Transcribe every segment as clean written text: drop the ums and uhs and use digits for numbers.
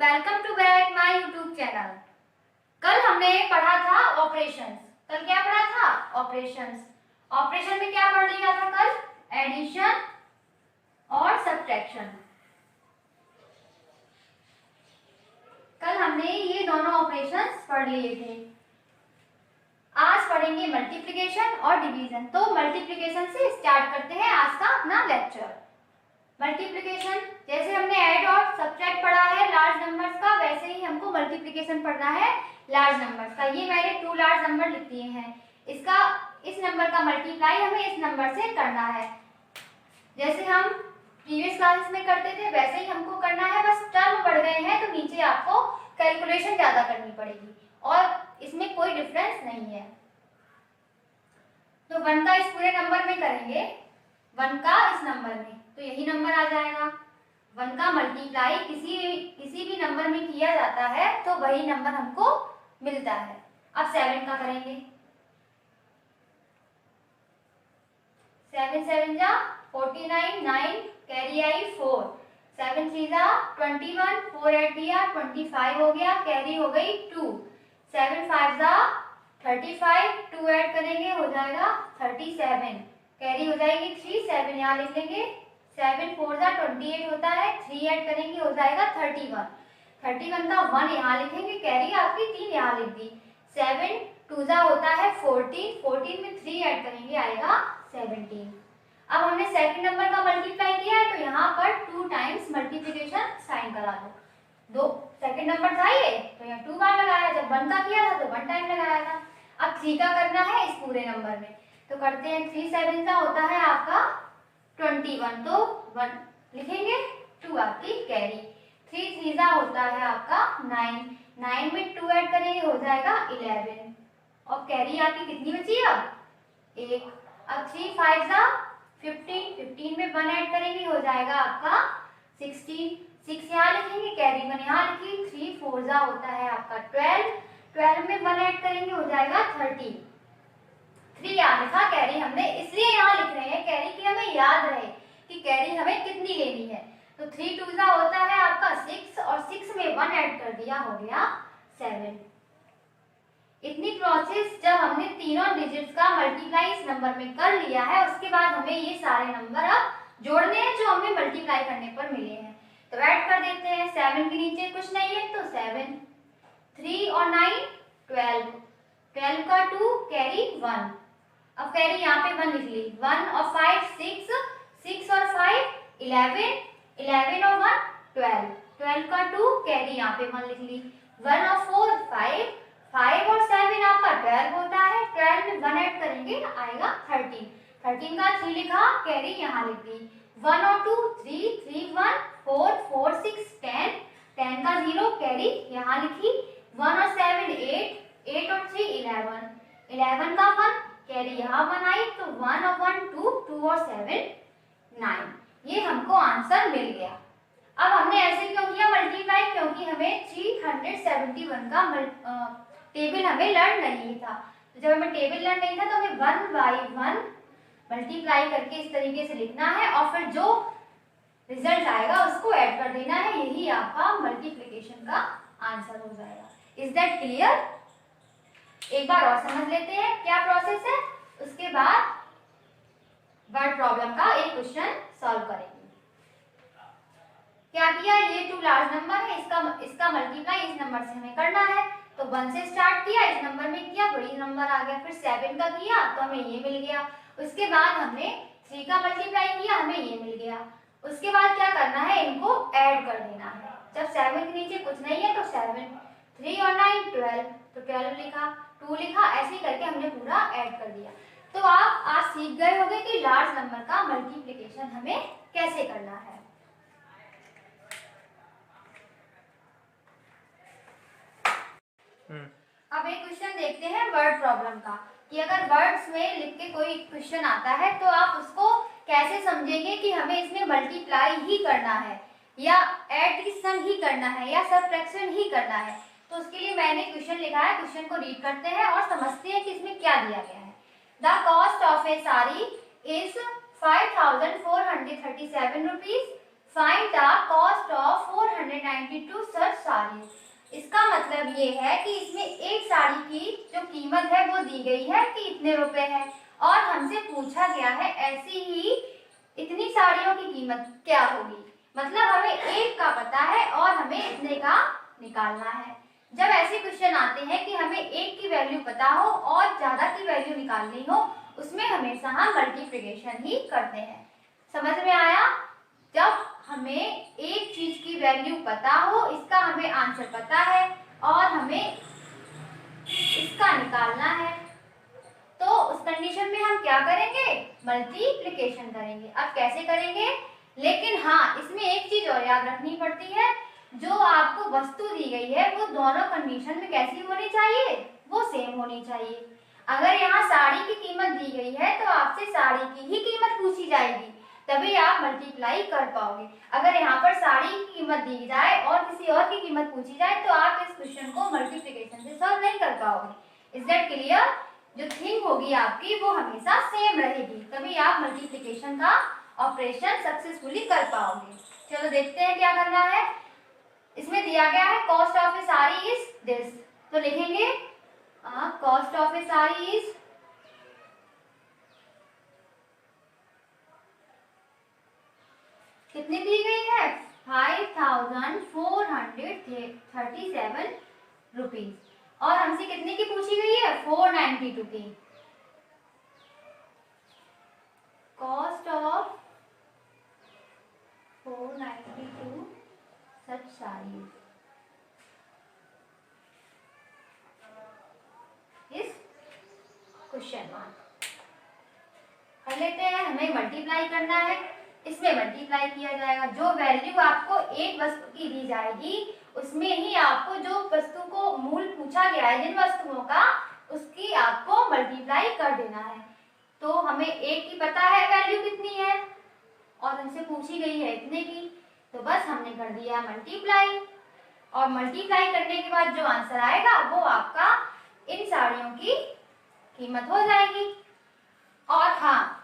Welcome to back my YouTube channel. कल हमने पढ़ा था ऑपरेशंस। कल क्या पढ़ा था? ऑपरेशंस। ऑपरेशन में क्या पढ़ लिया था कल? एडिशन और सब्ट्रैक्शन। कल हमने ये दोनों ऑपरेशंस पढ़ लिए थे। आज पढ़ेंगे मल्टीप्लिकेशन और डिवीजन। तो मल्टीप्लिकेशन से स्टार्ट करते हैं आज का अपना लेक्चर। मल्टीप्लिकेशन जैसे हमने ऐड और सब्ट्रैक्ट पढ़ा है लार्ज नंबर्स का, वैसे ही हमको मल्टीप्लिकेशन पढ़ना है लार्ज नंबर्स का। ये मैंने 2 लार्ज नंबर लिख दिए हैं। इसका इस नंबर का मल्टीप्लाई हमें इस नंबर से करना है। जैसे हम प्रीवियस क्लासेस में करते थे वैसे ही हमको करना है, बस टर्म बढ़ गए हैं तो नीचे आपको कैलकुलेशन ज्यादा करनी पड़ेगी और इसमें कोई डिफरेंस नहीं है। तो 1 का इस पूरे नंबर में करेंगे, 1 का इस नंबर में, तो यही नंबर आ जाएगा। 1 का मल्टीप्लाई किसी भी नंबर में किया जाता है तो वही नंबर हमको मिलता है। अब 7 का करेंगे। 7 7 जा 49, 9 कैरी आई 4, 7 3 जा 21, 4 8 दिया 25 हो गया, कैरी हो गई 2, 7 5 जा 35, 2 ऐड करेंगे हो जाएगा 37, कैरी हो जाएगी 3, 7 यहाँ लिख लेंगे, 7 4 जा 28 होता है, 3 ऐड करेंगे हो जाएगा 31, 31 का 1 यहाँ लिखेंगे, कैरी आपकी 3 यहाँ लिख दी, 7 2 जा होता है 14, 14 में 3 ऐड करेंगे आएगा 17। अब हमने सेकंड नंबर का मल्टीप्लाई किया है तो यहाँ पर 2 टाइम्स मल्टीप्लिकेशन साइन करा दो। सेकंड नंबर था ये तो यहाँ 2 बार लगाया, जब 1 का किया था तो 1 टाइम लगाया था। अब 3 का करना है इस पूरे नंबर में, तो करते हैं 3 7 का होता है आपका 21, तो 1 लिखेंगे, 2 आपकी कैरी, 3 3 का होता है आपका 9, 9 में 2 ऐड करेंगे हो जाएगा 11 और कैरी आपकी कितनी बची अब 1। अब 3 5 का 15, 15 में 1 ऐड करेंगे हो जाएगा आपका 16, 6 यहाँ लिखेंगे, कैरी 1 यहाँ लिखी, 3 4 जा होता है आपका 12, 12 में 1 ऐड करेंगे हो जाएगा 30, 3 यहाँ लिखा, कैरी हमने इसलिए यहाँ लिख रहे हैं कैरी की हमें याद रहे कि कैरी हमें कितनी लेनी है। तो 3 2 जा होता है आपका 6 और 6 में 1 ऐड कर दिया हो गया 7। इतनी प्रोसेस जब हमने तीनों डिजिट्स का मल्टीप्लाई इस नंबर में कर लिया है, उसके बाद हमें ये सारे नंबर अब जोड़ने हैं जो हमें मल्टीप्लाई करने पर मिले हैं। तो ऐड कर देते हैं, 7 के नीचे कुछ नहीं है तो 7, 3 और 9 12, 12 का 2 कैरी 1, अब कैरी यहाँ पे 1 लिख ली, 1 और 5 6, 6 और 5 11, 11 और 1 12, 12 का 2 कैरी यहाँ पे 1 लिख ली, 1 और 4 5, 5 और 7 आपका 12 होता है, 12 में 1 ऐड करेंगे आएगा 13, 13 का 3 लिखा, कैरी यहाँ लिख दी, 1 और 2 3 3 1 4 4 6 10, 10 का 0 कैरी यहाँ लिखी, 1 और 7 8, 8 और 3 11, 11 का 1 कैरी यहाँ 1 आई, तो 1 और 1 2, 2 और 7 9, ये हमको आंसर मिल गया। अब हमने ऐसे क्यों किया मल्टीप्लाई? क्योंकि हमें 371 का टेबल हमें लर्न नहीं था। तो जब हमें टेबल लर्न नहीं था तो हमें 1 बाई 1 मल्टीप्लाई करके इस तरीके से लिखना है और फिर जो रिजल्ट आएगा उसको ऐड कर देना है, यही आपका मल्टीप्लिकेशन का आंसर हो जाएगा। Is that clear? एक बार और समझ लेते हैं क्या प्रोसेस है, उसके बाद वर्ड प्रॉब्लम का एक क्वेश्चन सॉल्व करेंगे। क्या किया, ये 2 लार्ज नंबर है, इसका मल्टीप्लाई इस नंबर से हमें करना है, तो 1 से स्टार्ट किया, इस नंबर में किया, बड़ी नंबर आ गया, फिर 7 का किया तो हमें ये मिल गया, उसके बाद हमने 3 का मल्टीप्लाई किया, हमें ये मिल गया, उसके बाद क्या करना है, इनको ऐड कर देना है। जब 7 के नीचे कुछ नहीं है तो 7, 3 और 9 12, तो 12 लिखा, 2 लिखा, ऐसे ही करके हमने पूरा ऐड कर दिया। तो आप आज सीख गए होंगे कि लार्ज नंबर का मल्टीप्लिकेशन हमें कैसे करना है। अब एक क्वेश्चन देखते हैं वर्ड प्रॉब्लम का, कि अगर वर्ड्स में लिख के कोई क्वेश्चन आता है तो आप उसको कैसे समझेंगे कि हमें इसमें मल्टीप्लाई ही करना है या एडिशन ही करना है या सब्ट्रैक्शन ही करना है। तो उसके लिए मैंने क्वेश्चन लिखा है, क्वेश्चन को रीड करते हैं और समझते हैं कि इसमें क्या दिया गया है। The cost of A sari is 5437 rupees, find the cost of 492 सच साड़ी। इसका मतलब ये है कि इसमें एक साड़ी की जो कीमत है वो दी गई है कि इतने रुपए है, और हमसे पूछा गया है ऐसी ही इतनी साड़ियों की कीमत क्या होगी। मतलब हमें एक का पता है और हमें इतने का निकालना है। जब ऐसे क्वेश्चन आते हैं कि हमें एक की वैल्यू पता हो और ज्यादा की वैल्यू निकालनी हो, उसमें हमेशा हम मल्टीप्लिकेशन ही करते हैं। समझ में आया? जब हमें एक चीज की वैल्यू पता हो, इसका हमें आंसर पता है और हमें इसका निकालना है, तो उस कंडीशन में हम क्या करेंगे? मल्टीप्लिकेशन करेंगे। अब कैसे करेंगे? लेकिन हाँ, इसमें एक चीज और याद रखनी पड़ती है, जो आपको वस्तु दी गई है वो दोनों कंडीशन में कैसी होनी चाहिए? वो सेम होनी चाहिए। अगर यहाँ साड़ी की कीमत दी गई है तो आपसे साड़ी की ही कीमत पूछी जाएगी, तभी आप मल्टीप्लाई कर पाओगे। अगर यहाँ पर साड़ी की कीमत दी जाए और किसी और की कीमत पूछी जाए तो आप इस क्वेश्चन को मल्टीप्लिकेशन से सॉल्व नहीं कर पाओगे। Is that clear? जो थिंग होगी आपकी वो हमेशा सेम रहेगी, तभी आप मल्टीप्लिकेशन का ऑपरेशन सक्सेसफुली कर पाओगे। चलो देखते हैं क्या करना है। इसमें दिया गया है cost of A sari is this, तो लिखेंगे cost of A sari is कितनी दी गई है? 5437 रुपीज, और हमसे कितने की पूछी गई है? 492 की। कॉस्ट ऑफ 492 सच साड़ी इस क्वेश्चन मार्क। कर लेते हैं। हमें मल्टीप्लाई करना है, इसमें मल्टीप्लाई किया जाएगा। जो वैल्यू आपको एक वस्तु की दी जाएगी उसमें ही आपको जो वस्तु को मूल पूछा गया है जिन वस्तुओं का, उसकी आपको मल्टीप्लाई कर देना है। तो हमें एक की पता है वैल्यू कितनी है और उनसे पूछी गई है इतने की, तो बस हमने कर दिया मल्टीप्लाई। और मल्टीप्लाई करने के बाद जो आंसर आएगा वो आपका इन साड़ियों की कीमत हो जाएगी। और हाँ,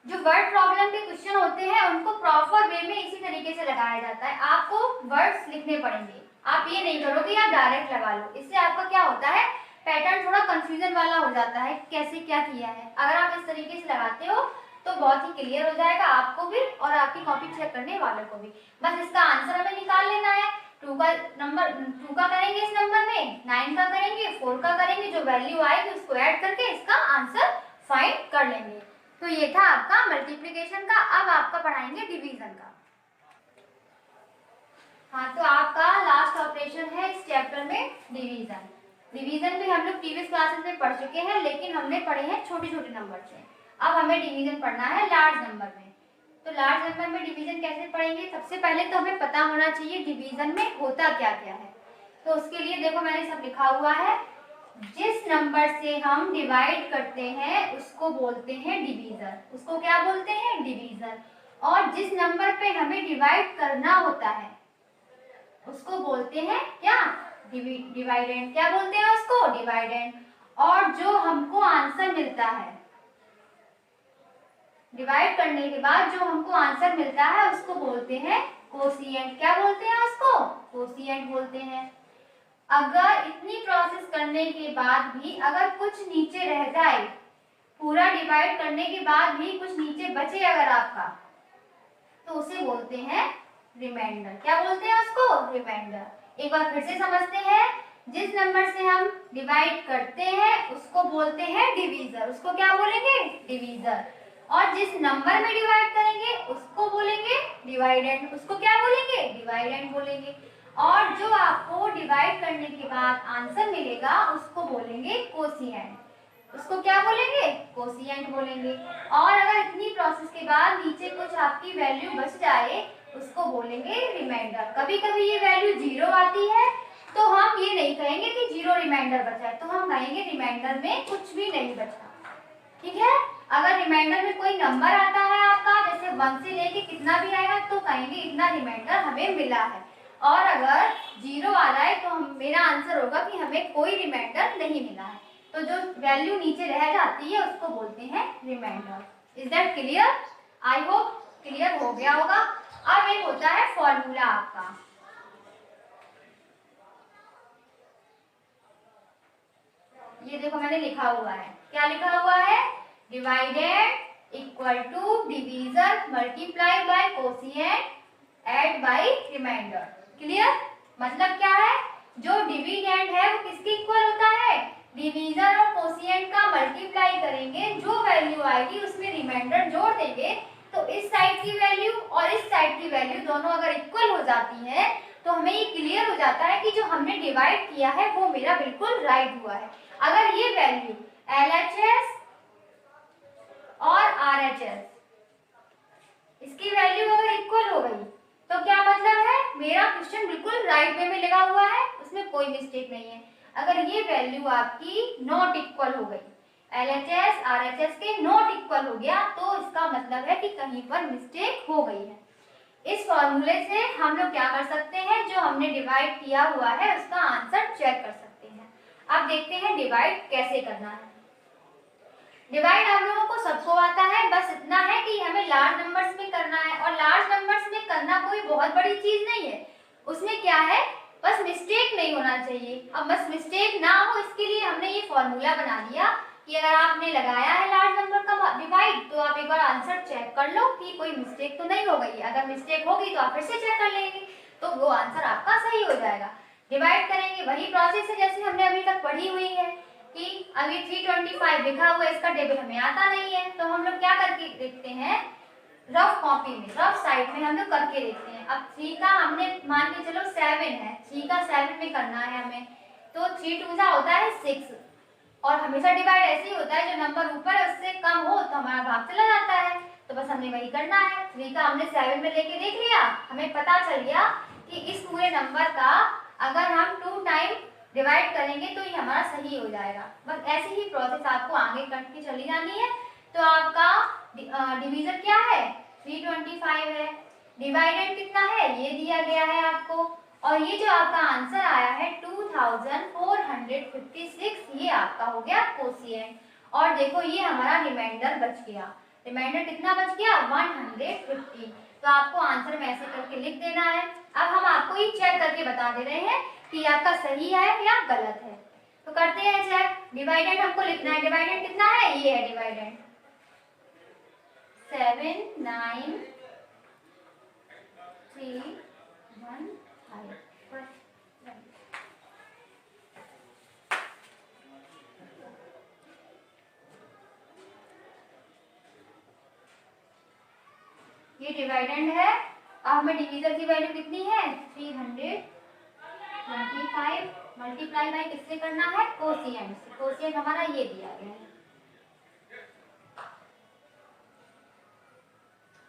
जो वर्ड प्रॉब्लम के क्वेश्चन होते हैं उनको प्रॉपर वे में इसी तरीके से लगाया जाता है। आपको वर्ड्स लिखने पड़ेंगे, आप ये नहीं करो कि आप डायरेक्ट लगा लो। इससे आपका क्या होता है, पैटर्न थोड़ा कंफ्यूजन वाला हो जाता है, कैसे क्या किया है। अगर आप इस तरीके से लगाते हो तो बहुत ही क्लियर हो जाएगा आपको भी और आपकी कॉपी चेक करने वालों को भी। बस इसका आंसर हमें निकाल लेना है। 2 का नंबर 2 का करेंगे इस नंबर में, 9 का करेंगे, 4 का करेंगे, जो वैल्यू आएगी उसको ऐड करके इसका आंसर फाइंड कर लेंगे। तो ये था आपका मल्टीप्लिकेशन का। अब आपका पढ़ाएंगे डिवीजन का। हाँ, तो आपका लास्ट ऑपरेशन है इस चैप्टर में डिवीजन। डिवीजन भी हम लोग प्रीवियस क्लासेस में पढ़ चुके हैं, लेकिन हमने पढ़े हैं छोटे छोटे नंबर से। अब हमें डिवीजन पढ़ना है लार्ज नंबर में। तो लार्ज नंबर में डिवीजन कैसे पढ़ेंगे? सबसे पहले तो हमें पता होना चाहिए डिवीजन में होता क्या क्या है। तो उसके लिए देखो मैंने सब लिखा हुआ है। जिस नंबर से हम डिवाइड करते हैं उसको बोलते हैं डिवीजर। उसको क्या बोलते हैं? डिवीजर। और जिस नंबर पे हमें डिवाइड करना होता है उसको बोलते हैं क्या? डिवाइडेंड। क्या बोलते हैं उसको? डिवाइडेंड। और जो हमको आंसर मिलता है डिवाइड करने के बाद जो हमको आंसर मिलता है उसको बोलते हैं कोशिएंट। क्या बोलते हैं उसको? कोशिएंट बोलते हैं। अगर इतनी प्रोसेस करने के बाद भी अगर कुछ नीचे रह जाए, पूरा डिवाइड करने के बाद भी कुछ नीचे बचे अगर आपका, तो उसे बोलते हैं रिमाइंडर। क्या बोलते हैं उसको? रिमाइंडर। एक बार फिर से समझते हैं। जिस नंबर से हम डिवाइड करते हैं उसको बोलते हैं डिवीजर। उसको क्या बोलेंगे? डिवीजर। और जिस नंबर में डिवाइड करेंगे उसको बोलेंगे डिवाइडेंड। उसको क्या बोलेंगे? डिवाइडेंड बोलेंगे। और जो आपको डिवाइड करने के बाद आंसर मिलेगा उसको बोलेंगे कोशिएंट। उसको क्या बोलेंगे? कोशिएंट बोलेंगे। और अगर इतनी प्रोसेस के बाद नीचे कुछ आपकी वैल्यू बच जाए उसको बोलेंगे रिमाइंडर। कभी कभी ये वैल्यू 0 आती है तो हम ये नहीं कहेंगे कि 0 रिमाइंडर बचा है, तो हम कहेंगे रिमाइंडर में कुछ भी नहीं बचा। ठीक है? अगर रिमाइंडर में कोई नंबर आता है आपका, जैसे 1 से लेके कितना भी आएगा, तो कहेंगे इतना रिमाइंडर हमें मिला है। और अगर 0 आ रहा है तो मेरा आंसर होगा कि हमें कोई रिमाइंडर नहीं मिला है। तो जो वैल्यू नीचे रह जाती है उसको बोलते हैं remainder. Is that clear? I hope clear हो गया होगा। अब एक होता है फॉर्मूला आपका, ये देखो मैंने लिखा हुआ है, क्या लिखा हुआ है, divided equal to divisor multiply by quotient add by remainder. Clear? मतलब क्या है, जो डिविडेंड है वो किसके इक्वल होता है, डिवीजर और कोशिएंट का मल्टीप्लाई करेंगे, जो वैल्यू आएगी उसमें रिमाइंडर जोड़ देंगे, तो इस साइड की वैल्यू और इस साइड की वैल्यू दोनों अगर इक्वल हो जाती है तो हमें ये क्लियर हो जाता है कि जो हमने डिवाइड किया है वो मेरा बिल्कुल राइट हुआ है। अगर ये वैल्यू LHS और RHS इसकी वैल्यू अगर इक्वल हो गई तो क्या मतलब है, मेरा क्वेश्चन बिल्कुल राइट वे में लगा हुआ है, उसमें कोई मिस्टेक नहीं है। अगर ये वैल्यू आपकी नॉट इक्वल हो गई, LHS RHS के नॉट इक्वल हो गया, तो इसका मतलब है कि कहीं पर मिस्टेक हो गई है। इस फॉर्मूले से हम लोग क्या कर सकते हैं, जो हमने डिवाइड किया हुआ है उसका आंसर चेक कर सकते हैं। अब देखते हैं डिवाइड कैसे करना है। डिवाइड आप लोगों को सबको आता है, बस इतना है कि हमें लार्ज नंबर्स में करना है, और लार्ज नंबर्स में करना कोई बहुत बड़ी चीज नहीं है। उसमें क्या है, बस मिस्टेक नहीं होना चाहिए। अब बस मिस्टेक ना हो इसके लिए हमने ये फॉर्मूला बना दिया कि अगर आपने लगाया है लार्ज नंबर का डिवाइड तो आप एक बार आंसर चेक कर लो कि कोई मिस्टेक तो नहीं हो गई। अगर मिस्टेक होगी तो आप फिर से चेक कर लेंगे, तो वो आंसर आपका सही हो जाएगा। डिवाइड करेंगे, वही प्रोसेस है जैसे हमने अभी तक पढ़ी हुई है कि अभी 325 लिखा हुआ है, इसका टेबल हमें आता नहीं है, तो हम लोग क्या करके देखते हैं, रफ कॉपी में, रफ साइड में हम लोग करके देखते हैं। अब 3 का हमने मान के चलो 7 है, 3 का 7 में करना है हमें, तो 3 2 जा होता है 6, और हमेशा डिवाइड ऐसे ही होता है, जो नंबर ऊपर है उससे कम हो तो हमारा भाग चला जाता है, तो बस हमें वही करना है। 3 का हमने 7 में लेके देख लिया, हमें पता चल गया कि इस पूरे नंबर का अगर हम 2 टाइम डिवाइड करेंगे तो ये हमारा सही हो जाएगा। बस ऐसी ही प्रोसेस आपको आगे करके चली जानी है। तो आपका डिवीजर क्या है, 325 है, डिवाइडेड कितना है ये दिया गया है आपको, और ये जो आपका आंसर आया है 2456, ये आपका हो गया कोशिएंट। और देखो ये हमारा रिमाइंडर बच गया, रिमाइंडर कितना बच गया, 150। तो आपको आंसर में ऐसे करके लिख देना है। अब हम आपको ये चेक करके बता दे रहे हैं कि आपका सही है या गलत है, तो करते हैं चेक। डिवाइडेड हमको लिखना है, डिवाइडेड कितना है, ये है डिवाइडेड 7 9 3 1 5। ये डिवाइडेंड है। अब हमें डिवीजर की वैल्यू कितनी है, 325 मल्टीप्लाई बाय किससे करना है, कोशिएंट से। कोशिएंट हमारा ये दिया गया है,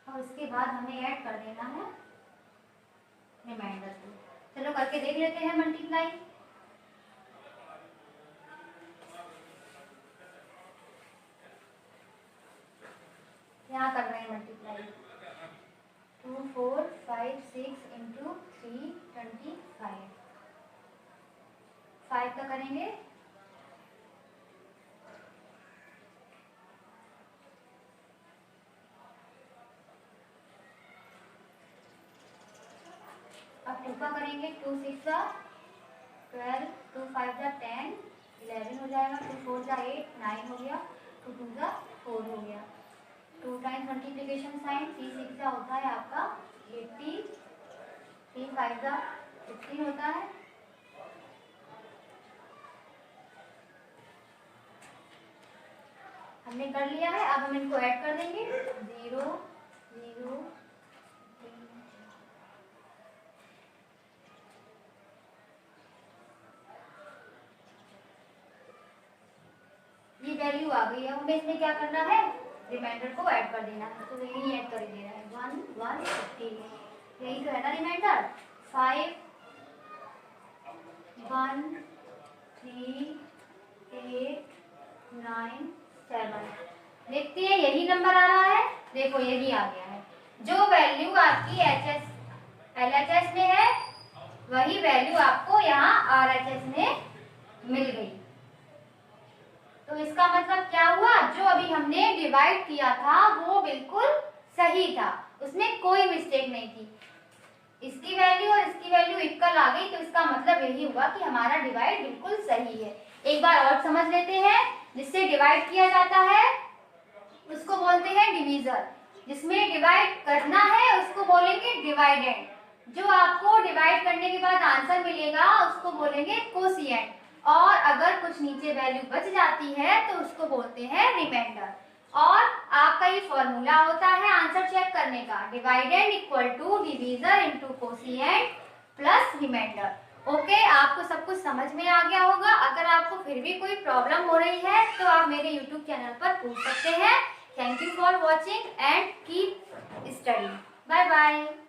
और उसके बाद हमें ऐड कर देना है रिमाइंडर को। चलो करके देख लेते हैं मल्टीप्लाई। यहाँ कर रहे हैं मल्टीप्लाई, 2 4 5 6 इंटू 3 25, 5 का करेंगे, अब 2 का करेंगे, 2 6 जा 12, 2 5 जा 10, 11 हो जाएगा, 2 4 जा 8, 9 हो गया, 2 2 जा 4 हो गया। 2 टाइम्स मल्टीप्लिकेशन साइन, 3 6 जा होता है आपका 80, 3 5 जा 15 होता है, हमने कर लिया है। अब हम इनको ऐड कर देंगे, 0 0 ये वैल्यू आ गई है। हमें इसमें क्या करना है, रिमाइंडर को ऐड कर देना है, तो यही ऐड कर देना है 1 1 50, यही तो है ना रिमाइंडर, 5 1 3 8 9 7। देखते हैं यही नंबर आ रहा है, देखो यही आ गया है। जो वैल्यू आपकी LHS में है वही वैल्यू आपको यहाँ RHS में मिल गई। तो इसका मतलब क्या हुआ, जो अभी हमने डिवाइड किया था वो बिल्कुल सही था, उसमें कोई मिस्टेक नहीं थी। इसकी वैल्यू और इसकी वैल्यू इक्वल आ गई तो इसका मतलब यही हुआ कि हमारा डिवाइड बिल्कुल सही है। एक बार और समझ लेते हैं। जिससे डिवाइड किया जाता है उसको बोलते हैं डिवीजर, जिसमें डिवाइड करना है उसको बोलेंगे डिवाइडेंड, जो आपको डिवाइड करने के बाद आंसर मिलेगा उसको बोलेंगे कोशिएंट, और अगर कुछ नीचे वैल्यू बच जाती है तो उसको बोलते हैं रिमाइंडर। और आपका ये फॉर्मूला होता है आंसर चेक करने का, dividend equal to divisor into quotient plus remainder. Okay, आपको सब कुछ समझ में आ गया होगा। अगर आपको फिर भी कोई प्रॉब्लम हो रही है तो आप मेरे यूट्यूब चैनल पर पूछ सकते हैं। Thank you for watching and keep study. Bye bye.